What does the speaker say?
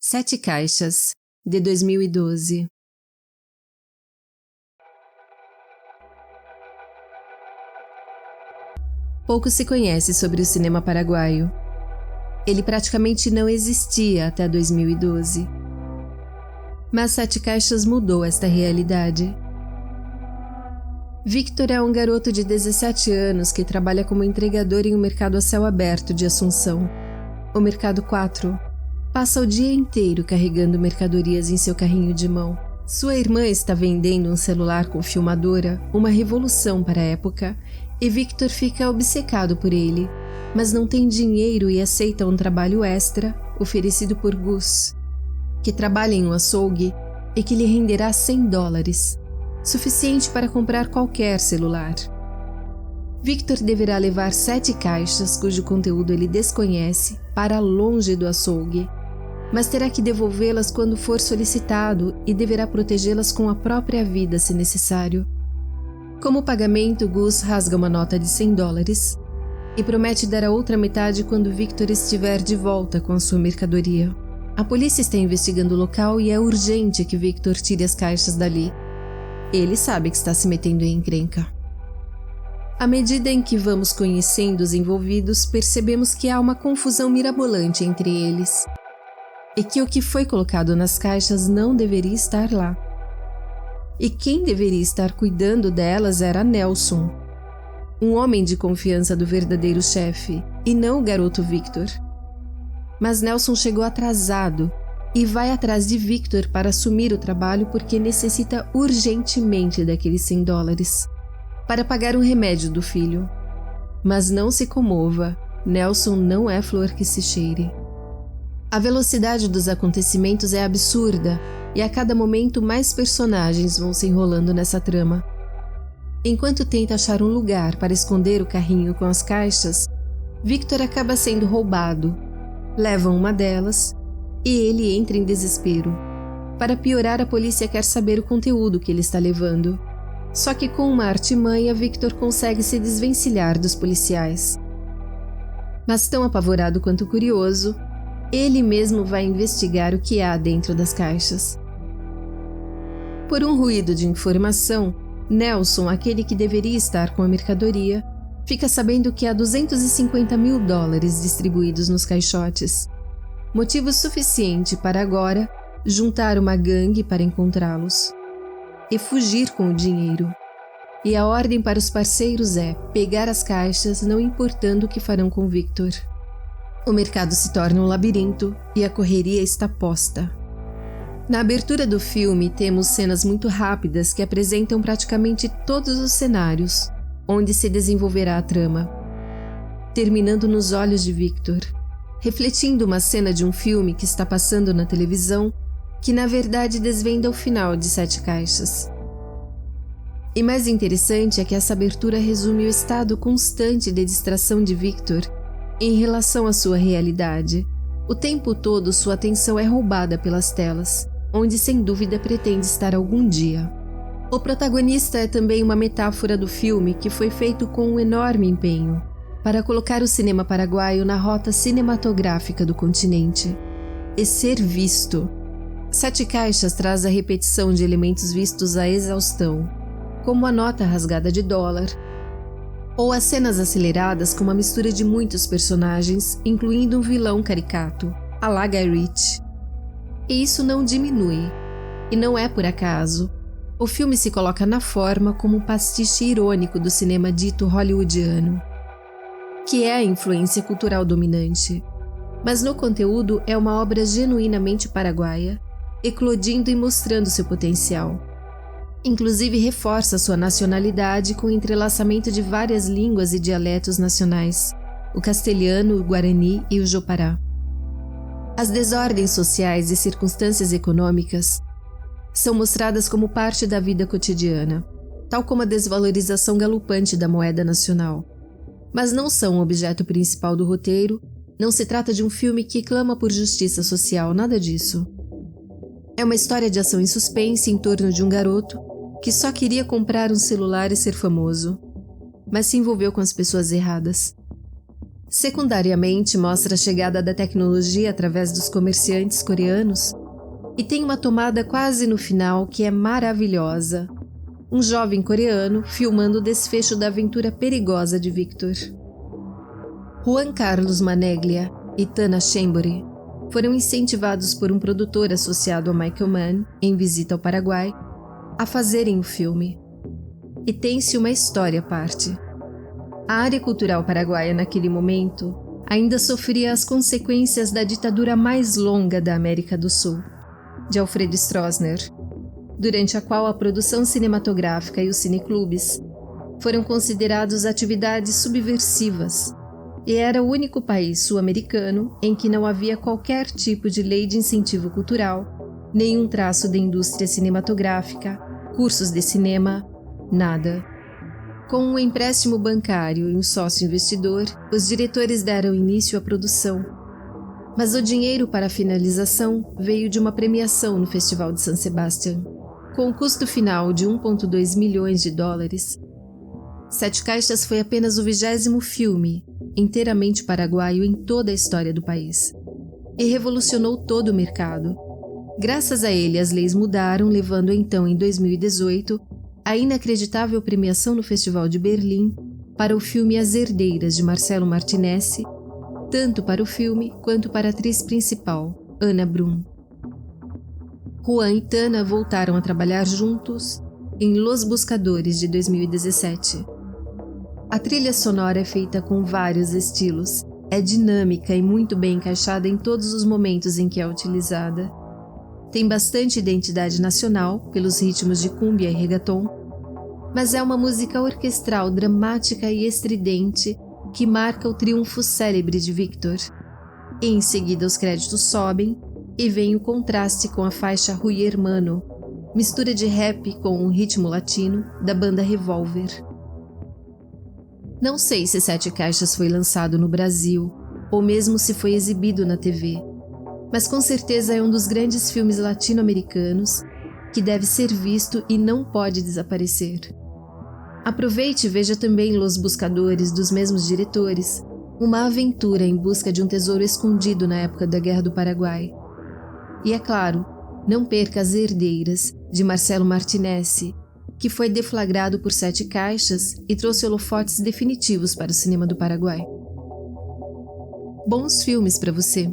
Sete Caixas, de 2012. Pouco se conhece sobre o cinema paraguaio. Ele praticamente não existia até 2012. Mas Sete Caixas mudou esta realidade. Victor é um garoto de 17 anos que trabalha como entregador em um mercado a céu aberto de Assunção, o Mercado 4. Passa o dia inteiro carregando mercadorias em seu carrinho de mão. Sua irmã está vendendo um celular com filmadora, uma revolução para a época, e Victor fica obcecado por ele, mas não tem dinheiro e aceita um trabalho extra oferecido por Gus, que trabalha em um açougue e que lhe renderá $100, suficiente para comprar qualquer celular. Victor deverá levar 7 caixas cujo conteúdo ele desconhece para longe do açougue, mas terá que devolvê-las quando for solicitado e deverá protegê-las com a própria vida se necessário. Como pagamento, Gus rasga uma nota de $100 e promete dar a outra metade quando Victor estiver de volta com a sua mercadoria. A polícia está investigando o local e é urgente que Victor tire as caixas dali. Ele sabe que está se metendo em encrenca. À medida em que vamos conhecendo os envolvidos, percebemos que há uma confusão mirabolante entre eles e que o que foi colocado nas caixas não deveria estar lá. E quem deveria estar cuidando delas era Nelson, um homem de confiança do verdadeiro chefe, e não o garoto Victor. Mas Nelson chegou atrasado e vai atrás de Victor para assumir o trabalho porque necessita urgentemente daqueles $100 para pagar um remédio do filho. Mas não se comova, Nelson não é flor que se cheire. A velocidade dos acontecimentos é absurda e a cada momento mais personagens vão se enrolando nessa trama. Enquanto tenta achar um lugar para esconder o carrinho com as caixas, Victor acaba sendo roubado. Levam uma delas e ele entra em desespero. Para piorar, a polícia quer saber o conteúdo que ele está levando. Só que com uma artimanha, Victor consegue se desvencilhar dos policiais. Mas tão apavorado quanto curioso, ele mesmo vai investigar o que há dentro das caixas. Por um ruído de informação, Nelson, aquele que deveria estar com a mercadoria, fica sabendo que há $250 mil distribuídos nos caixotes. Motivo suficiente para agora juntar uma gangue para encontrá-los e fugir com o dinheiro. E a ordem para os parceiros é pegar as caixas, não importando o que farão com Victor. O mercado se torna um labirinto e a correria está posta. Na abertura do filme, temos cenas muito rápidas que apresentam praticamente todos os cenários onde se desenvolverá a trama, terminando nos olhos de Victor, refletindo uma cena de um filme que está passando na televisão, que na verdade desvenda o final de 7 caixas. E mais interessante é que essa abertura resume o estado constante de distração de Victor em relação à sua realidade. O tempo todo sua atenção é roubada pelas telas, onde sem dúvida pretende estar algum dia. O protagonista é também uma metáfora do filme que foi feito com um enorme empenho para colocar o cinema paraguaio na rota cinematográfica do continente e ser visto. 7 caixas traz a repetição de elementos vistos à exaustão, como a nota rasgada de $1, ou as cenas aceleradas com uma mistura de muitos personagens, incluindo um vilão caricato, à la Guy Ritchie. E isso não diminui, e não é por acaso. O filme se coloca na forma como um pastiche irônico do cinema dito hollywoodiano, que é a influência cultural dominante, mas no conteúdo é uma obra genuinamente paraguaia, eclodindo e mostrando seu potencial. Inclusive reforça sua nacionalidade com o entrelaçamento de várias línguas e dialetos nacionais, o castelhano, o guarani e o jopará. As desordens sociais e circunstâncias econômicas são mostradas como parte da vida cotidiana, tal como a desvalorização galopante da moeda nacional. Mas não são o objeto principal do roteiro, não se trata de um filme que clama por justiça social, nada disso. É uma história de ação em suspense em torno de um garoto que só queria comprar um celular e ser famoso, mas se envolveu com as pessoas erradas. Secundariamente, mostra a chegada da tecnologia através dos comerciantes coreanos e tem uma tomada quase no final que é maravilhosa. Um jovem coreano filmando o desfecho da aventura perigosa de Victor. Juan Carlos Maneglia e Tana Chembore foram incentivados por um produtor associado a Michael Mann, em visita ao Paraguai, a fazerem o filme. E tem-se uma história à parte. A área cultural paraguaia naquele momento ainda sofria as consequências da ditadura mais longa da América do Sul, de Alfredo Stroessner, durante a qual a produção cinematográfica e os cineclubes foram considerados atividades subversivas, e era o único país sul-americano em que não havia qualquer tipo de lei de incentivo cultural, nenhum traço de indústria cinematográfica, cursos de cinema, nada. Com um empréstimo bancário e um sócio investidor, os diretores deram início à produção. Mas o dinheiro para a finalização veio de uma premiação no Festival de San Sebastián, com o custo final de 1,2 milhões de dólares. Sete Caixas foi apenas o 20º filme, inteiramente paraguaio em toda a história do país, e revolucionou todo o mercado. Graças a ele, as leis mudaram, levando então, em 2018, a inacreditável premiação no Festival de Berlim para o filme As Herdeiras, de Marcelo Martinez, tanto para o filme quanto para a atriz principal, Ana Brum. Juan e Tana voltaram a trabalhar juntos em Los Buscadores, de 2017. A trilha sonora é feita com vários estilos, é dinâmica e muito bem encaixada em todos os momentos em que é utilizada. Tem bastante identidade nacional, pelos ritmos de cúmbia e reggaeton, mas é uma música orquestral dramática e estridente que marca o triunfo célebre de Victor. E em seguida os créditos sobem e vem o contraste com a faixa Rui Hermano, mistura de rap com um ritmo latino da banda Revolver. Não sei se Sete Caixas foi lançado no Brasil ou mesmo se foi exibido na TV, mas com certeza é um dos grandes filmes latino-americanos que deve ser visto e não pode desaparecer. Aproveite e veja também Los Buscadores, dos mesmos diretores, uma aventura em busca de um tesouro escondido na época da Guerra do Paraguai. E é claro, não perca As Herdeiras, de Marcelo Martinez, que foi deflagrado por Sete Caixas e trouxe holofotes definitivos para o cinema do Paraguai. Bons filmes para você!